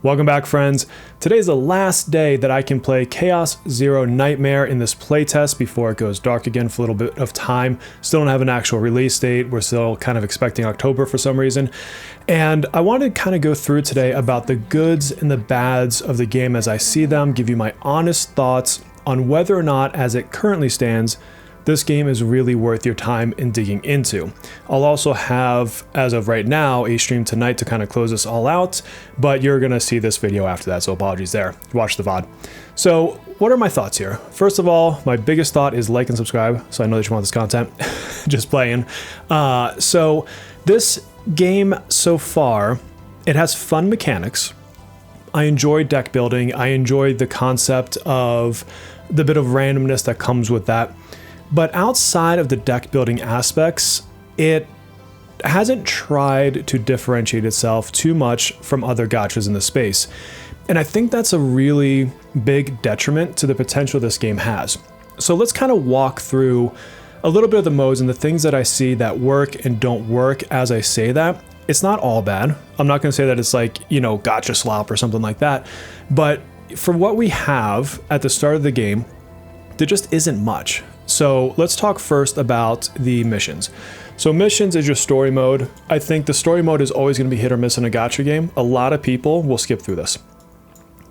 Welcome back, friends. Today's the last day that I can play Chaos Zero Nightmare in this playtest before it goes dark again for a little bit of time. Still don't have an actual release date. We're still kind of expecting October for some reason. And I wanted to kind of go through today about the goods and the bads of the game as I see them, give you my honest thoughts on whether or not, as it currently stands, this game is really worth your time in digging into. I'll also have, as of right now, a stream tonight to kind of close this all out, but you're gonna see this video after that, so apologies there. Watch the VOD. So what are my thoughts here? First of all, my biggest thought is like and subscribe, so I know that you want this content. Just playing. So this game so far, it has fun mechanics. I enjoy deck building. I enjoy the concept of the bit of randomness that comes with that. But outside of the deck building aspects, it hasn't tried to differentiate itself too much from other gachas in the space. And I think that's a really big detriment to the potential this game has. So let's kind of walk through a little bit of the modes and the things that I see that work and don't work as I say that. It's not all bad. I'm not going to say that it's like, you know, gacha slop or something like that. But for what we have at the start of the game, there just isn't much. So let's talk first about the missions. So missions is your story mode. I think the story mode is always going to be hit or miss in a gacha game. A lot of people will skip through this.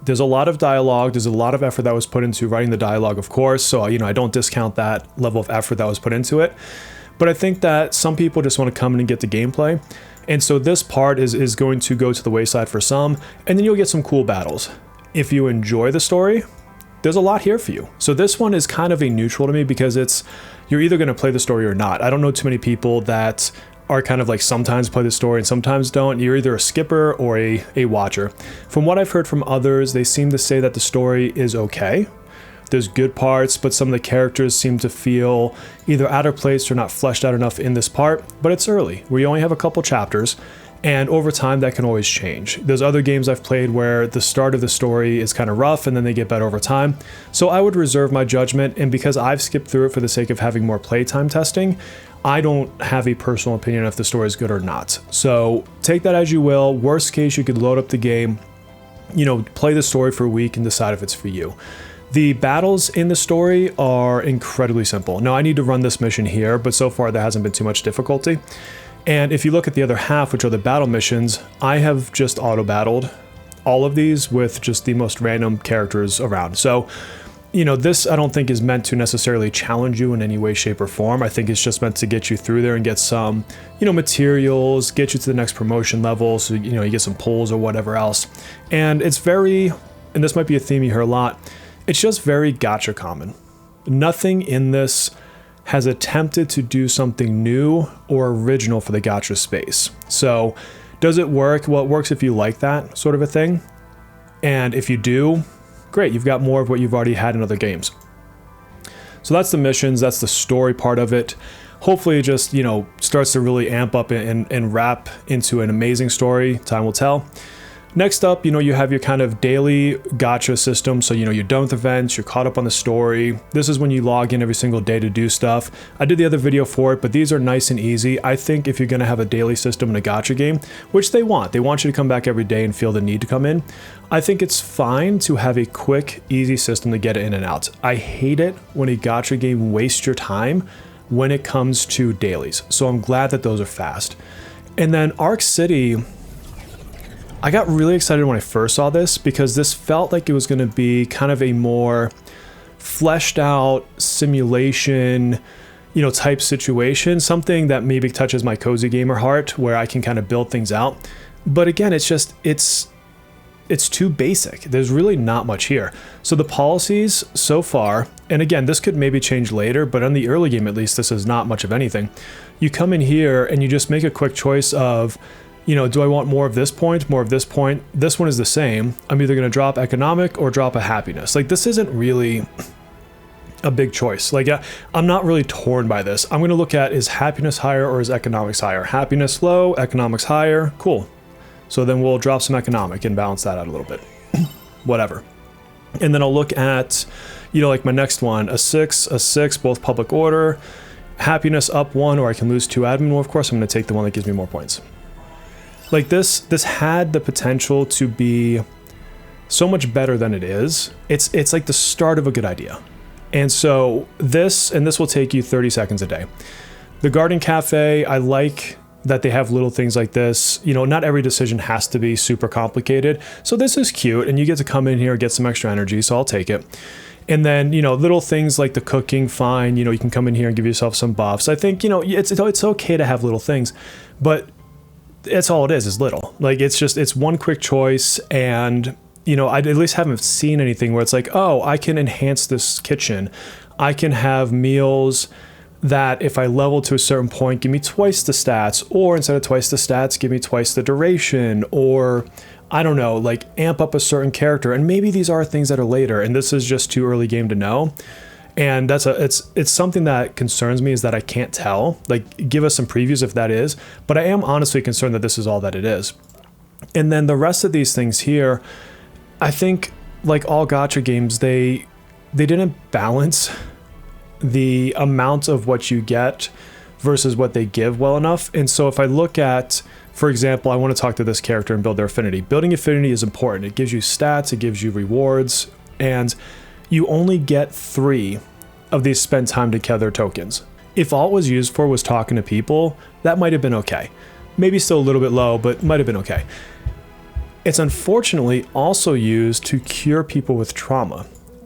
There's a lot of dialogue. There's a lot of effort that was put into writing the dialogue, of course. So, you know, I don't discount that level of effort that was put into it. But I think that some people just want to come in and get the gameplay. And so this part is going to go to the wayside for some, and then you'll get some cool battles. If you enjoy the story, there's a lot here for you. So this one is kind of a neutral to me because you're either going to play the story or not. I don't know too many people that are kind of like sometimes play the story and sometimes don't. You're either a skipper or a watcher. From what I've heard from others, they seem to say that the story is okay. There's good parts, but some of the characters seem to feel either out of place or not fleshed out enough in this part, but it's early. We only have a couple chapters. And over time, that can always change. There's other games I've played where the start of the story is kind of rough and then they get better over time. So I would reserve my judgment, and because I've skipped through it for the sake of having more playtime testing, I don't have a personal opinion if the story is good or not. So take that as you will. Worst case, you could load up the game, you know, play the story for a week and decide if it's for you. The battles in the story are incredibly simple. Now, I need to run this mission here, but so far there hasn't been too much difficulty. And if you look at the other half, which are the battle missions, I have just auto-battled all of these with just the most random characters around. So, you know, this I don't think is meant to necessarily challenge you in any way, shape, or form. I think it's just meant to get you through there and get some, you know, materials, get you to the next promotion level, so, you know, you get some pulls or whatever else. And it's very, and this might be a theme you hear a lot, it's just very gacha common. Nothing in this has attempted to do something new or original for the gacha space. So does it work? Well, it works if you like that sort of a thing. And if you do, great, you've got more of what you've already had in other games. So that's the missions, that's the story part of it. Hopefully it just, you know, starts to really amp up and wrap into an amazing story. Time will tell. Next up, you know, you have your kind of daily gacha system. So, you know, you're done with events, you're caught up on the story. This is when you log in every single day to do stuff. I did the other video for it, but these are nice and easy. I think if you're going to have a daily system in a gacha game, which they want you to come back every day and feel the need to come in. I think it's fine to have a quick, easy system to get in and out. I hate it when a gacha game wastes your time when it comes to dailies. So I'm glad that those are fast. And then Arc City, I got really excited when I first saw this because this felt like it was going to be kind of a more fleshed out simulation, you know, type situation, something that maybe touches my cozy gamer heart where I can kind of build things out. But again, it's just, it's too basic. There's really not much here. So the policies so far, and again, this could maybe change later, but on the early game, at least, this is not much of anything. You come in here and you just make a quick choice of, you know, do I want more of this point, more of this point? This one is the same. I'm either going to drop economic or drop a happiness. Like, this isn't really a big choice. Like, I'm not really torn by this. I'm going to look at, is happiness higher or is economics higher? Happiness low, economics higher. Cool. So then we'll drop some economic and balance that out a little bit. Whatever. And then I'll look at, you know, like my next one, a 6, both public order, happiness up 1, or I can lose 2 admin. Well, of course, I'm going to take the one that gives me more points. Like this had the potential to be so much better than it is. It's like the start of a good idea. And so this will take you 30 seconds a day. The Garden Cafe, I like that they have little things like this. You know, not every decision has to be super complicated. So this is cute, and you get to come in here and get some extra energy, so I'll take it. And then, you know, little things like the cooking, fine. You know, you can come in here and give yourself some buffs. I think, you know, it's okay to have little things, but it's all it is little. Like, it's one quick choice, and you know, I at least haven't seen anything where it's like, oh, I can enhance this kitchen. I can have meals that if I level to a certain point, give me twice the stats, or instead of twice the stats, give me twice the duration, or I don't know, like amp up a certain character. And maybe these are things that are later, and this is just too early game to know. And it's something that concerns me, is that I can't tell. Like, give us some previews if that is, but I am honestly concerned that this is all that it is. And then the rest of these things here, I think, like all gacha games, they didn't balance the amount of what you get versus what they give well enough. And so if I look at, for example, I want to talk to this character and build their affinity. Building affinity is important. It gives you stats, it gives you rewards, and you only get 3 of these spend time together tokens. If all it was used for was talking to people, that might have been okay. Maybe still a little bit low, but might have been okay. It's unfortunately also used to cure people with trauma.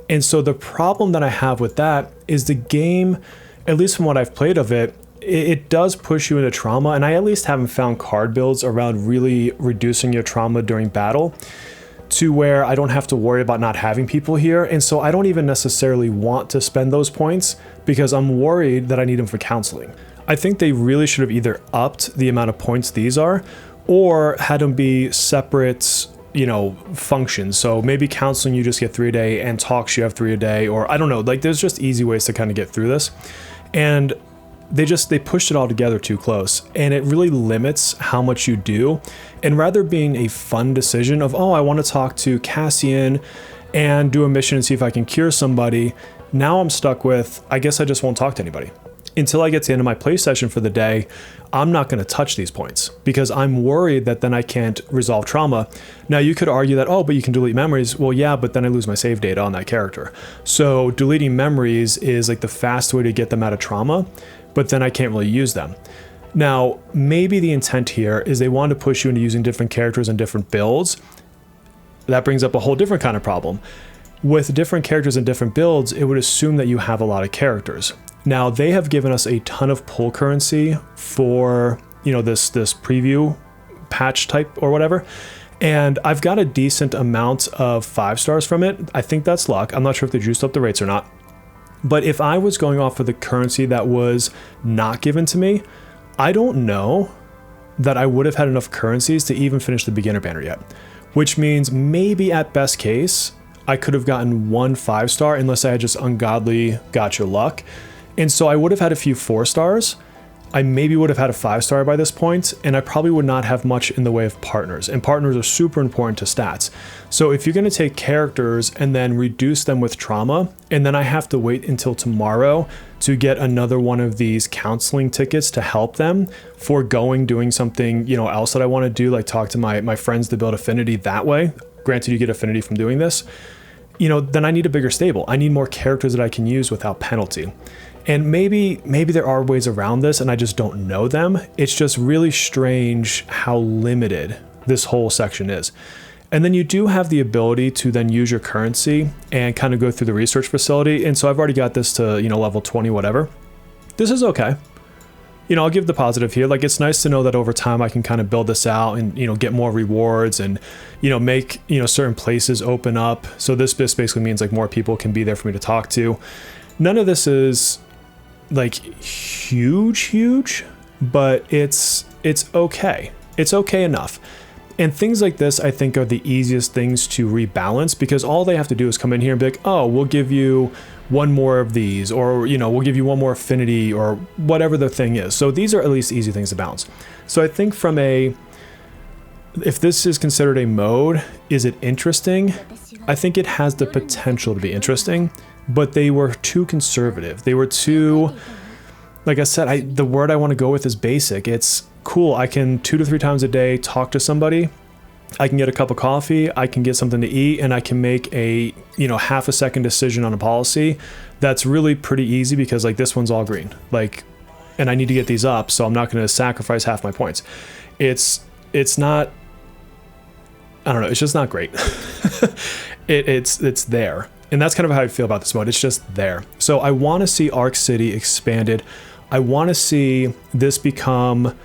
And so the problem that I have with that is the game, at least from what I've played of it, it does push you into trauma. And I at least haven't found card builds around really reducing your trauma during battle to where I don't have to worry about not having people here. And so I don't even necessarily want to spend those points because I'm worried that I need them for counseling. I think they really should have either upped the amount of points these are, or had them be separate, you know, functions. So maybe counseling, you just get 3 a day, and talks, you have 3 a day, or I don't know, like there's just easy ways to kind of get through this. And they pushed it all together too close, and it really limits how much you do. And rather being a fun decision of, oh, I want to talk to Cassian and do a mission and see if I can cure somebody, now I'm stuck with, I guess I just won't talk to anybody. Until I get to the end of my play session for the day, I'm not going to touch these points because I'm worried that then I can't resolve trauma. Now you could argue that, oh, but you can delete memories. Well, yeah, but then I lose my save data on that character. So deleting memories is like the fast way to get them out of trauma, but then I can't really use them. Now, maybe the intent here is they want to push you into using different characters and different builds. That brings up a whole different kind of problem. With different characters and different builds, it would assume that you have a lot of characters. Now, they have given us a ton of pull currency for, you know, this preview patch type or whatever. And I've got a decent amount of 5 stars from it. I think that's luck. I'm not sure if they juiced up the rates or not. But if I was going off of the currency that was not given to me, I don't know that I would have had enough currencies to even finish the beginner banner yet. Which means maybe at best case, I could have gotten 1 5-star unless I had just ungodly gacha luck. And so I would have had a few 4 stars. I maybe would have had a 5-star by this point, and I probably would not have much in the way of partners. And partners are super important to stats. So if you're going to take characters and then reduce them with trauma, and then I have to wait until tomorrow to get another one of these counseling tickets to help them, foregoing doing something, you know, else that I want to do, like talk to my friends to build affinity that way. Granted, you get affinity from doing this. You know, then I need a bigger stable. I need more characters that I can use without penalty. And maybe there are ways around this and I just don't know them. It's just really strange how limited this whole section is. And then you do have the ability to then use your currency and kind of go through the research facility. And so I've already got this to, you know, level 20, whatever. This is okay. You know, I'll give the positive here. Like, it's nice to know that over time I can kind of build this out and, you know, get more rewards and, you know, make, you know, certain places open up. So this basically means like more people can be there for me to talk to. None of this is like huge, but it's okay. It's okay enough. And things like this, I think, are the easiest things to rebalance because all they have to do is come in here and be like, oh, we'll give you 1 more of these, or, you know, we'll give you 1 more affinity or whatever the thing is. So these are at least easy things to balance. So I think if this is considered a mode, is it interesting? I think it has the potential to be interesting, but they were too conservative. They were too, like I said, the word I want to go with is basic. It's cool. I can 2 to 3 times a day talk to somebody I can get a cup of coffee, I can get something to eat, and I can make a, half a second decision on a policy. That's really pretty easy because like this one's all green, like, and I need to get these up, so I'm not going to sacrifice half my points. It's not, I don't know, it's just not great. It's there. And that's kind of how I feel about this mode. It's just there. So I want to see Arc City expanded. I want to see this become,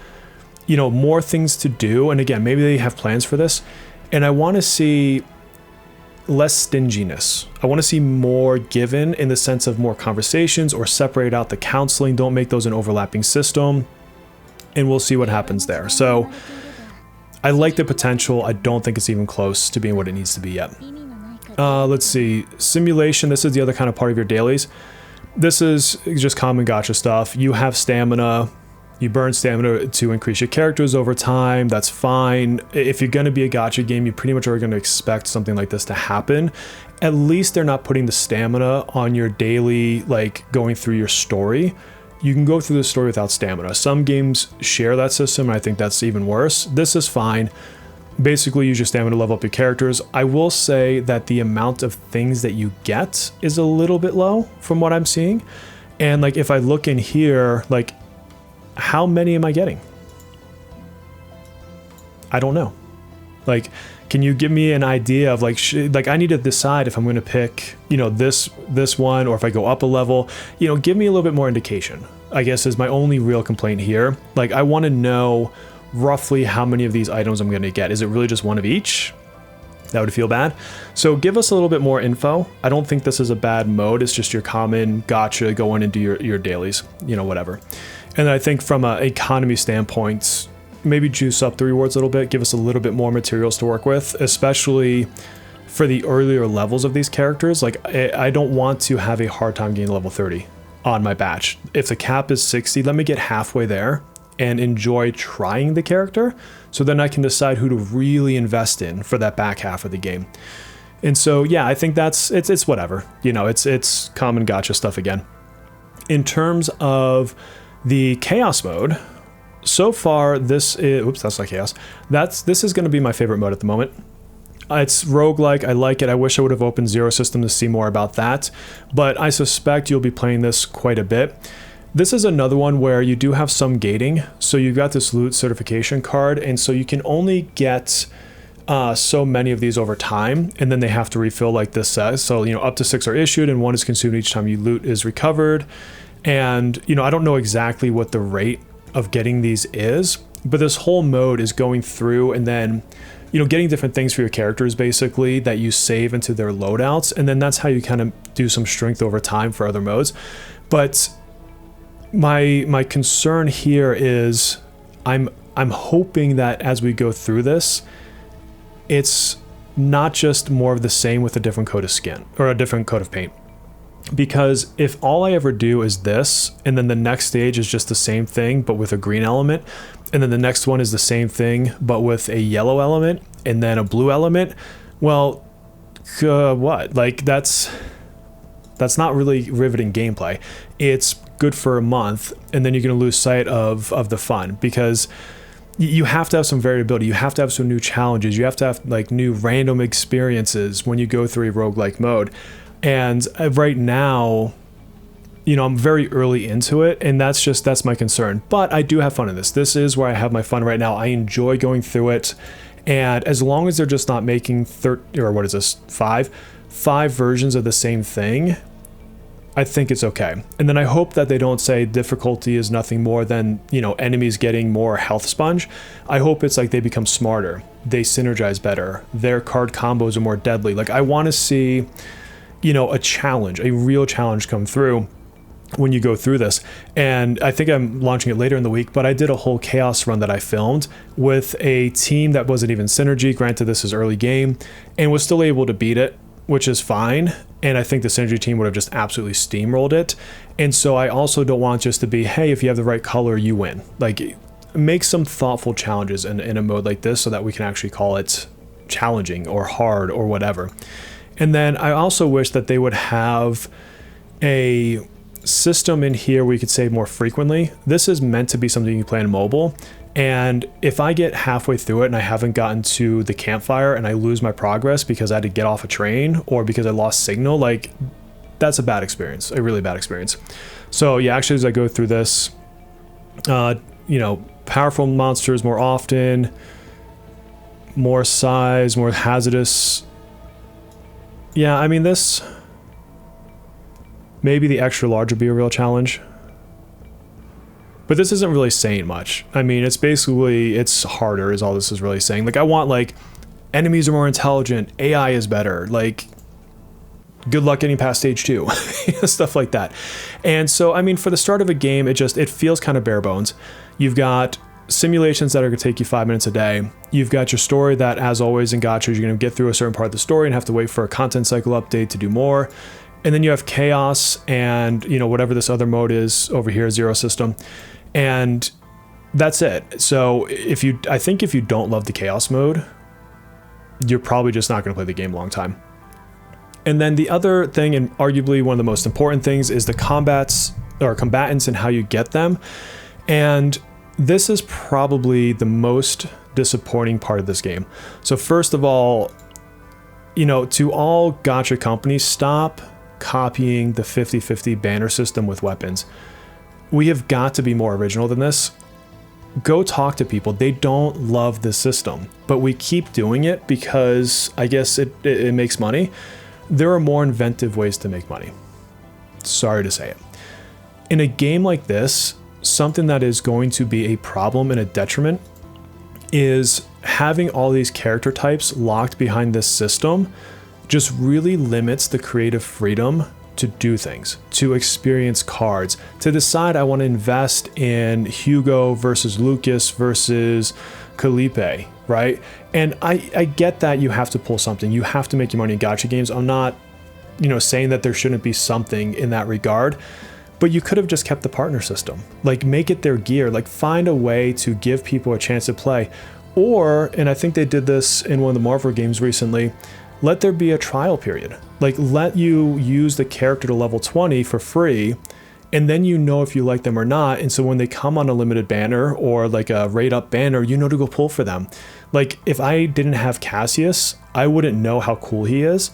more things to do. And again, maybe they have plans for this. And I want to see less stinginess. I want to see more given in the sense of more conversations, or separate out the counseling. Don't make those an overlapping system. And we'll see what happens there. So I like the potential. I don't think it's even close to being what it needs to be yet. Let's see. Simulation. This is the other kind of part of your dailies. This is just common gacha stuff. You have stamina. You burn stamina to increase your characters over time. That's fine. If you're going to be a gacha game, you pretty much are going to expect something like this to happen. At least they're not putting the stamina on your daily, like going through your story. You can go through the story without stamina. Some games share that system, and I think that's even worse. This is fine. Basically, use your stamina to level up your characters. I will say that the amount of things that you get is a little bit low from what I'm seeing. And like, if I look in here, like, how many am I getting? I don't know. Like, can you give me an idea of like I need to decide if I'm going to pick, this one, or if I go up a level, give me a little bit more indication, I guess, is my only real complaint here. Like, I want to know roughly how many of these items I'm going to get. Is it really just one of each? That would feel bad. So give us a little bit more info. I don't think this is a bad mode. It's just your common gacha going into your dailies, whatever. And I think from an economy standpoint, maybe juice up the rewards a little bit, give us a little bit more materials to work with, especially for the earlier levels of these characters. Like, I don't want to have a hard time getting level 30 on my batch. If the cap is 60, let me get halfway there and enjoy trying the character, so then I can decide who to really invest in for that back half of the game. And so, yeah, I think it's whatever. It's common gacha stuff again. In terms of the chaos mode, so far this is, oops, that's not chaos. This is going to be my favorite mode at the moment. It's roguelike. I like it. I wish I would have opened Zero System to see more about that, but I suspect you'll be playing this quite a bit. This is another one where you do have some gating. So you've got this loot certification card, and so you can only get so many of these over time, and then they have to refill like this says. So, up to 6 are issued, and 1 is consumed each time you loot is recovered. And, I don't know exactly what the rate of getting these is, but this whole mode is going through and then, getting different things for your characters, basically, that you save into their loadouts. And then that's how you kind of do some strength over time for other modes. But my concern here is I'm hoping that as we go through this, it's not just more of the same with a different coat of skin or a different coat of paint. Because if all I ever do is this, and then the next stage is just the same thing, but with a green element, and then the next one is the same thing, but with a yellow element, and then a blue element, well, what? Like, that's not really riveting gameplay. It's good for a month, and then you're going to lose sight of the fun, because you have to have some variability. You have to have some new challenges. You have to have like new random experiences when you go through a roguelike mode. And right now, I'm very early into it, and that's my concern. But I do have fun in this. This is where I have my fun right now. I enjoy going through it, and as long as they're just not making 5 versions of the same thing, I think it's okay. And then I hope that they don't say difficulty is nothing more than, enemies getting more health sponge. I hope it's like they become smarter, they synergize better, their card combos are more deadly. Like, I want to see, a challenge, a real challenge come through when you go through this. And I think I'm launching it later in the week, but I did a whole chaos run that I filmed with a team that wasn't even Synergy. Granted, this is early game, and was still able to beat it, which is fine. And I think the Synergy team would have just absolutely steamrolled it. And so I also don't want just to be, hey, if you have the right color, you win. Like, make some thoughtful challenges in a mode like this so that we can actually call it challenging or hard or whatever. And then I also wish that they would have a system in here where you could save more frequently. This is meant to be something you can play on mobile, And if I get halfway through it and I haven't gotten to the campfire and I lose my progress because I had to get off a train or because I lost signal, like that's a bad experience, a really bad experience. So yeah, actually as I go through this, you know, powerful monsters more often, more size, more hazardous. Yeah, I mean this, maybe the extra large would be a real challenge. But this isn't really saying much. I mean, it's basically, it's harder is all this is really saying. Like I want like, enemies are more intelligent, AI is better, like good luck getting past stage 2, stuff like that. And so, I mean, for the start of a game, it feels kind of bare bones. You've got simulations that are gonna take you 5 minutes a day. You've got your story that, as always in Gacha, you're gonna get through a certain part of the story and have to wait for a content cycle update to do more. And then you have chaos and, you know, whatever this other mode is over here, zero system. And that's it. So I think if you don't love the chaos mode, you're probably just not going to play the game a long time. And then the other thing, and arguably one of the most important things, is the combatants and how you get them. And this is probably the most disappointing part of this game. So first of all, you know, to all gacha companies, stop copying the 50-50 banner system with weapons. We have got to be more original than this. Go talk to people. They don't love this system, but we keep doing it because I guess it makes money. There are more inventive ways to make money. Sorry to say it. In a game like this, something that is going to be a problem and a detriment is having all these character types locked behind this system just really limits the creative freedom to do things, to experience cards, to decide I want to invest in Hugo versus Lucas versus Calipe, right? And I get that you have to pull something, you have to make your money in gacha games. I'm not, you know, saying that there shouldn't be something in that regard, but you could have just kept the partner system. Like make it their gear, like find a way to give people a chance to play. Or, and I think they did this in one of the Marvel games recently, let there be a trial period. Like let you use the character to level 20 for free, and then you know if you like them or not. And so when they come on a limited banner or like a rate up banner, you know to go pull for them. Like if I didn't have Cassius, I wouldn't know how cool he is.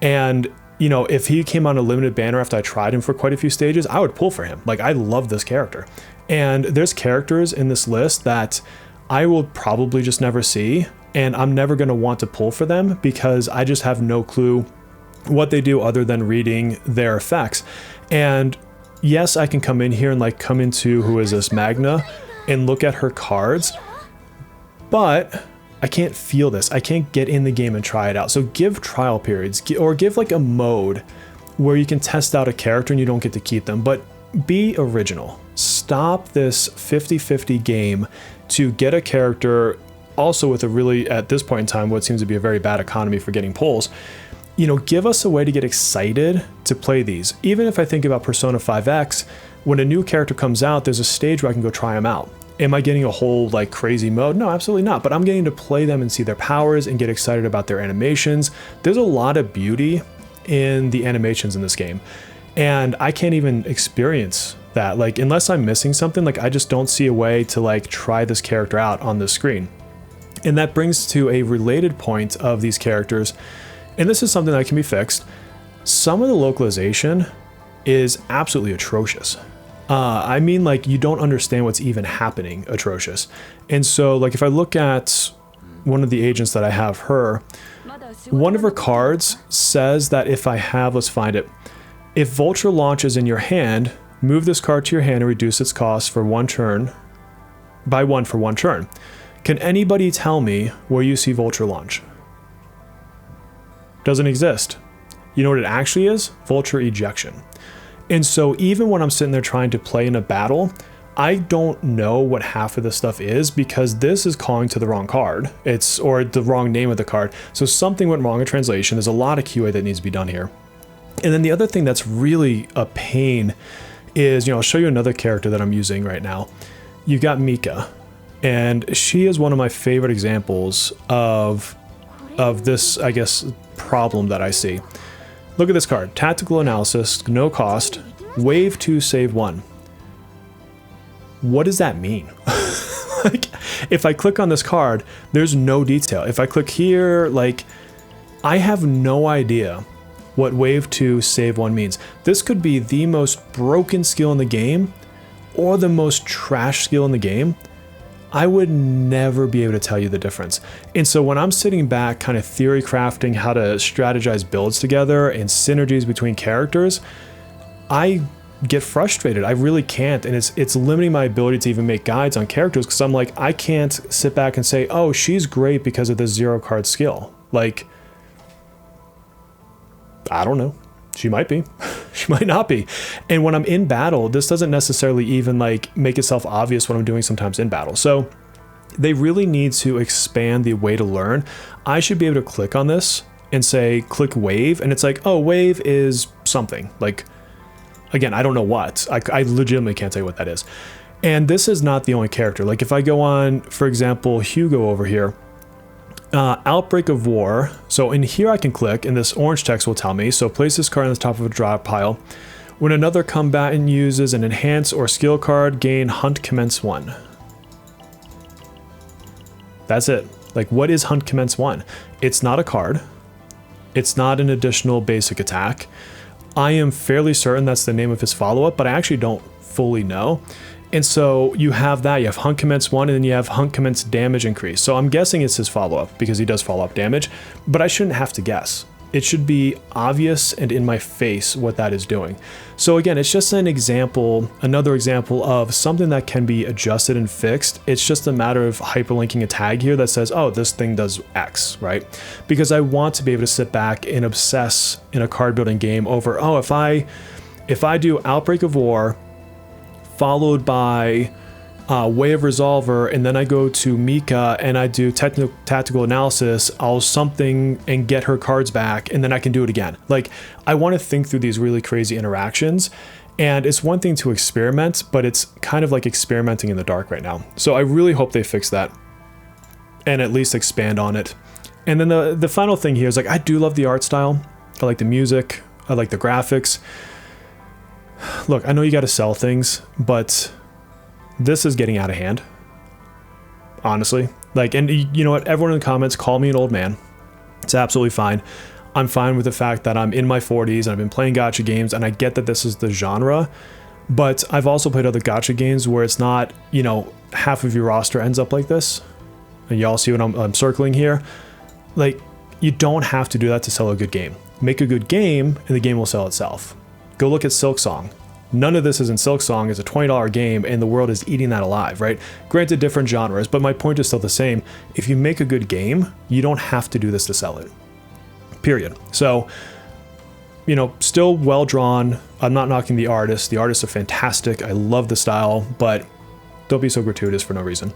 And you know, if he came on a limited banner after I tried him for quite a few stages, I would pull for him. Like I love this character. And there's characters in this list that I will probably just never see, and I'm never going to want to pull for them because I just have no clue what they do other than reading their effects. And yes, I can come in here and like come into, who is this, Magna, and look at her cards, but I can't feel this. I can't get in the game and try it out. So give trial periods, or give like a mode where you can test out a character and you don't get to keep them, but be original. Stop this 50-50 game to get a character, also with a really, at this point in time, what seems to be a very bad economy for getting pulls. You know, give us a way to get excited to play these. Even if I think about Persona 5X, when a new character comes out, there's a stage where I can go try them out. Am I getting a whole like crazy mode? No, absolutely not. But I'm getting to play them and see their powers and get excited about their animations. There's a lot of beauty in the animations in this game. And I can't even experience that. Like, unless I'm missing something, like I just don't see a way to like try this character out on the screen. And that brings to a related point of these characters. And this is something that can be fixed. Some of the localization is absolutely atrocious. I mean, like, you don't understand what's even happening atrocious. And so, like, if I look at one of the agents that I have her, one of her cards says that if I have, let's find it, if Vulture launches in your hand, move this card to your hand and reduce its cost for 1 turn, by 1 for 1 turn. Can anybody tell me where you see Vulture launch? Doesn't exist. You know what it actually is? Vulture ejection. And so even when I'm sitting there trying to play in a battle, I don't know what half of this stuff is because this is calling to the wrong card. Or the wrong name of the card. So something went wrong in translation. There's a lot of QA that needs to be done here. And then the other thing that's really a pain is, you know, I'll show you another character that I'm using right now. You've got Mika, and she is one of my favorite examples of this, I guess, problem that I see. Look at this card, Tactical Analysis, no cost, Wave 2, Save 1. What does that mean? Like, if I click on this card, there's no detail. If I click here, like, I have no idea what wave 2 save 1 means. This could be the most broken skill in the game or the most trash skill in the game. I would never be able to tell you the difference. And so when I'm sitting back kind of theory crafting how to strategize builds together and synergies between characters, I get frustrated. I really can't. And it's limiting my ability to even make guides on characters, because I'm like, I can't sit back and say, oh, she's great because of this 0 card skill. Like, I don't know. She might be. She might not be. And when I'm in battle, this doesn't necessarily even like make itself obvious what I'm doing sometimes in battle. So they really need to expand the way to learn. I should be able to click on this and say, click wave. And it's like, oh, wave is something. Like, again, I don't know what. I legitimately can't tell you what that is. And this is not the only character. Like if I go on, for example, Hugo over here, Outbreak of War. So in here I can click and this orange text will tell me, so place this card on the top of a drop pile. When another combatant uses an enhance or skill card, gain Hunt Commence 1. That's it. Like, what is Hunt Commence 1? It's not a card. It's not an additional basic attack. I am fairly certain that's the name of his follow-up, but I actually don't fully know. And so you have that, you have Hunt Commence 1, and then you have Hunt Commence damage increase. So I'm guessing it's his follow-up because he does follow-up damage, but I shouldn't have to guess. It should be obvious and in my face what that is doing. So again, it's just an example, another example of something that can be adjusted and fixed. It's just a matter of hyperlinking a tag here that says, oh, this thing does X, right? Because I want to be able to sit back and obsess in a card building game over, oh, if I do Outbreak of War, followed by Way of Resolver, and then I go to Mika and I do tactical analysis, I'll something and get her cards back, and then I can do it again. Like, I want to think through these really crazy interactions, and it's one thing to experiment, but it's kind of like experimenting in the dark right now. So I really hope they fix that and at least expand on it. And then the final thing here is, like, I do love the art style. I like the music. I like the graphics. Look, I know you got to sell things, but this is getting out of hand, honestly. Like, and you know what? Everyone in the comments, call me an old man. It's absolutely fine. I'm fine with the fact that I'm in my 40s and I've been playing gacha games, and I get that this is the genre, but I've also played other gacha games where it's not, you know, half of your roster ends up like this. And y'all see what I'm circling here? Like, you don't have to do that to sell a good game. Make a good game and the game will sell itself. Go look at Silksong. None of this is in Silksong. It's a $20 game and the world is eating that alive, right? Granted, different genres, but my point is still the same. If you make a good game, you don't have to do this to sell it. Period. So, you know, still well drawn. I'm not knocking the artists. The artists are fantastic. I love the style, but don't be so gratuitous for no reason.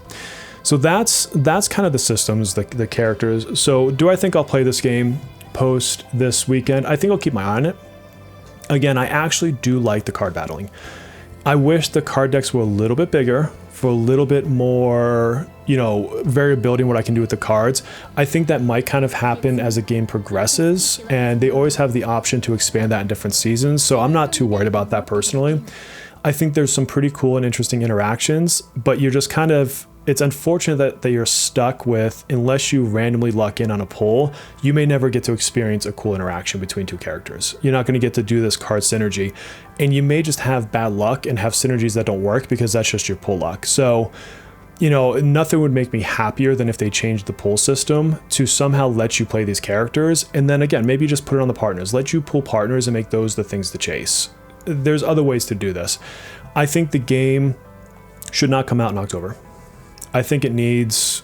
So that's kind of the systems, the characters. So do I think I'll play this game post this weekend? I think I'll keep my eye on it. Again, I actually do like the card battling. I wish the card decks were a little bit bigger for a little bit more, you know, variability in what I can do with the cards. I think that might kind of happen as the game progresses, and they always have the option to expand that in different seasons. So I'm not too worried about that personally. I think there's some pretty cool and interesting interactions, but you're just kind of, it's unfortunate that you're stuck with, unless you randomly luck in on a pull, you may never get to experience a cool interaction between two characters. You're not going to get to do this card synergy, and you may just have bad luck and have synergies that don't work because that's just your pull luck. So, you know, nothing would make me happier than if they changed the pull system to somehow let you play these characters. And then again, maybe just put it on the partners, let you pull partners and make those the things to chase. There's other ways to do this. I think the game should not come out in October. I think it needs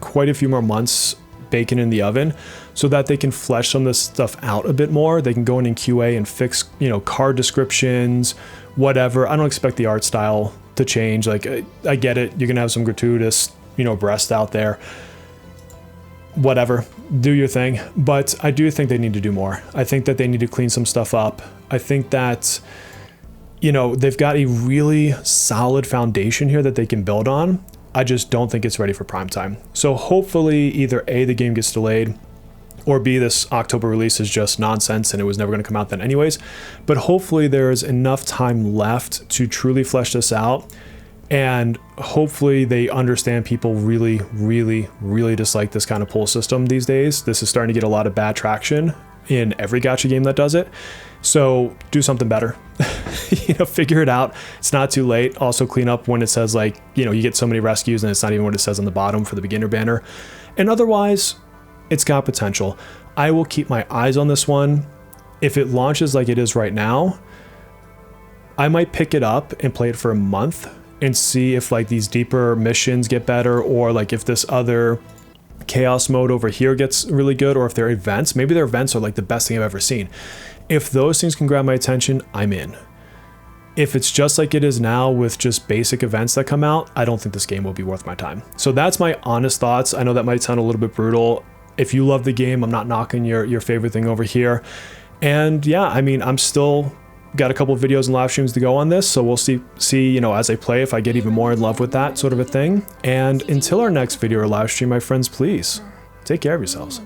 quite a few more months baking in the oven so that they can flesh some of this stuff out a bit more. They can go in QA and fix, you know, card descriptions, whatever. I don't expect the art style to change. Like, I get it. You're going to have some gratuitous, you know, breasts out there. Whatever. Do your thing. But I do think they need to do more. I think that they need to clean some stuff up. I think that, you know, they've got a really solid foundation here that they can build on. I just don't think it's ready for prime time. So hopefully either A, the game gets delayed, or B, this October release is just nonsense and it was never going to come out then anyways. But hopefully there's enough time left to truly flesh this out, And hopefully they understand people really, really, really dislike this kind of pull system these days. This is starting to get a lot of bad traction in every gacha game that does it. So do something better. Figure it out. It's not too late. Also clean up when it says like, you get so many rescues and it's not even what it says on the bottom for the beginner banner. And otherwise, it's got potential. I will keep my eyes on this one. If it launches like it is right now, I might pick it up and play it for a month and see if like these deeper missions get better, or like if this other chaos mode over here gets really good, or if their events, maybe their events are like the best thing I've ever seen. If those things can grab my attention, I'm in. If it's just like it is now with just basic events that come out, I don't think this game will be worth my time. So that's my honest thoughts. I know that might sound a little bit brutal. If you love the game, I'm not knocking your favorite thing over here. And yeah, I mean, I'm still got a couple of videos and live streams to go on this, so we'll see as I play if I get even more in love with that sort of a thing. And until our next video or live stream, my friends, please take care of yourselves.